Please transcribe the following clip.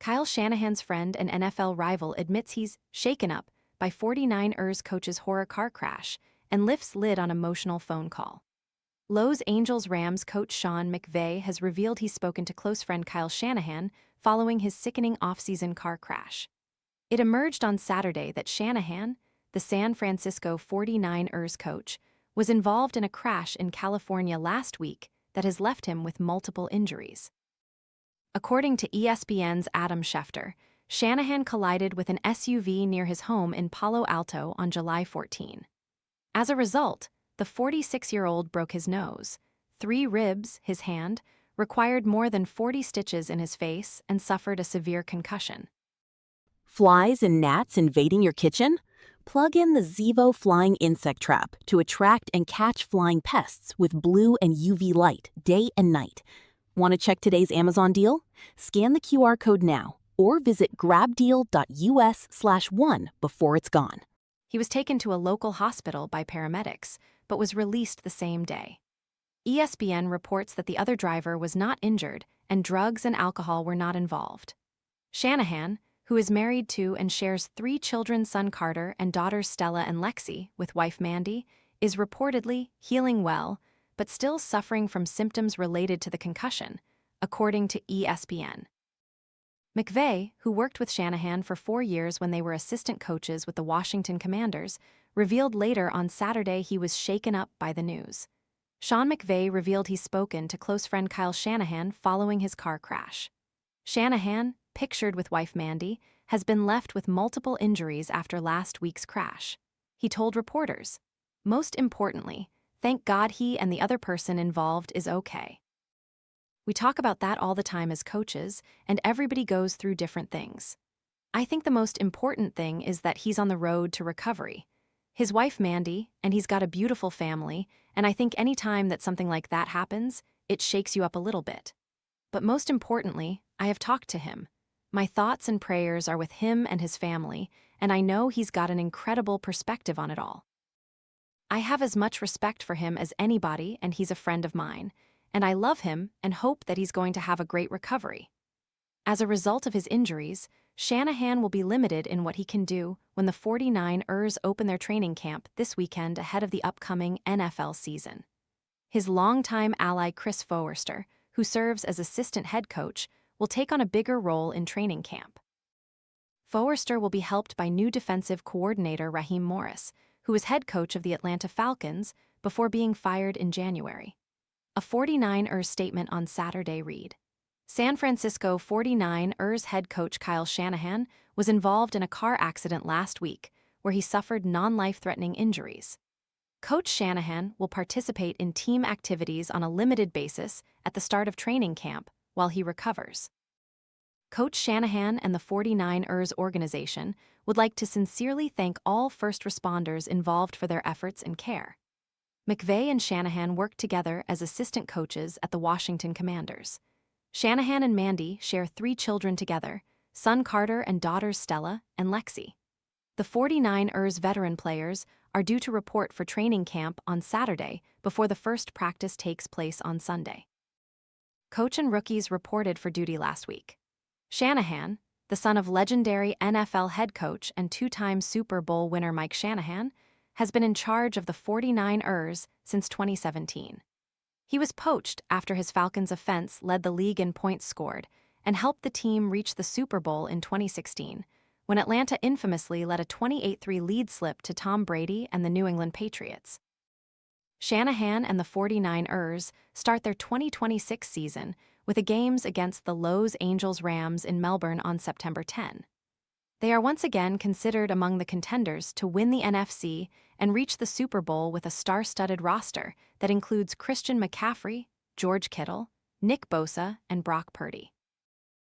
Kyle Shanahan's friend and NFL rival admits he's shaken up by 49ers coach's horror car crash and lifts lid on emotional phone call. Los Angeles Rams coach Sean McVay has revealed he's spoken to close friend Kyle Shanahan following his sickening offseason car crash. It emerged on Saturday that Shanahan, the San Francisco 49ers coach, was involved in a crash in California last week that has left him with multiple injuries. According to ESPN's Adam Schefter, Shanahan collided with an SUV near his home in Palo Alto on July 14. As a result, the 46-year-old broke his nose, 3 ribs, his hand, required more than 40 stitches in his face, and suffered a severe concussion. Flies and gnats invading your kitchen? Plug in the Zevo Flying Insect Trap to attract and catch flying pests with blue and UV light day and night. Want to check today's Amazon deal? Scan the QR code now or visit grabdeal.us/one before it's gone. He was taken to a local hospital by paramedics, but was released the same day. ESPN reports that the other driver was not injured and drugs and alcohol were not involved. Shanahan, who is married to and shares 3 children, son Carter and daughters Stella and Lexi, with wife Mandy, is reportedly healing well, but still suffering from symptoms related to the concussion, according to ESPN. McVay, who worked with Shanahan for 4 years when they were assistant coaches with the Washington Commanders, revealed later on Saturday he was shaken up by the news. Sean McVay revealed he's spoken to close friend Kyle Shanahan following his car crash. Shanahan, pictured with wife Mandy, has been left with multiple injuries after last week's crash. He told reporters, "Most importantly, thank God he and the other person involved is okay. We talk about that all the time as coaches, and everybody goes through different things. I think the most important thing is that he's on the road to recovery. His wife Mandy, and he's got a beautiful family, and I think any time that something like that happens, it shakes you up a little bit. But most importantly, I have talked to him. My thoughts and prayers are with him and his family, and I know he's got an incredible perspective on it all. I have as much respect for him as anybody, and he's a friend of mine, and I love him and hope that he's going to have a great recovery." As a result of his injuries, Shanahan will be limited in what he can do when the 49ers open their training camp this weekend ahead of the upcoming NFL season. His longtime ally Chris Forrester, who serves as assistant head coach, will take on a bigger role in training camp. Forrester will be helped by new defensive coordinator Raheem Morris, who was head coach of the Atlanta Falcons before being fired in January. A 49ers statement on Saturday read, San Francisco 49ers head coach Kyle Shanahan was involved in a car accident last week where he suffered non-life-threatening injuries. Coach Shanahan will participate in team activities on a limited basis at the start of training camp while he recovers. Coach Shanahan and the 49ers organization would like to sincerely thank all first responders involved for their efforts and care. McVay and Shanahan worked together as assistant coaches at the Washington Commanders. Shanahan and Mandy share 3 children together, son Carter and daughters Stella and Lexi. The 49ers veteran players are due to report for training camp on Saturday before the first practice takes place on Sunday. Coach and rookies reported for duty last week. Shanahan, the son of legendary NFL head coach and 2-time Super Bowl winner Mike Shanahan, has been in charge of the 49ers since 2017. He was poached after his Falcons offense led the league in points scored and helped the team reach the Super Bowl in 2016, when Atlanta infamously let a 28-3 lead slip to Tom Brady and the New England Patriots. Shanahan and the 49ers start their 2026 season with the games against the Los Angeles Rams in Melbourne on September 10. They are once again considered among the contenders to win the NFC and reach the Super Bowl with a star-studded roster that includes Christian McCaffrey, George Kittle, Nick Bosa, and Brock Purdy.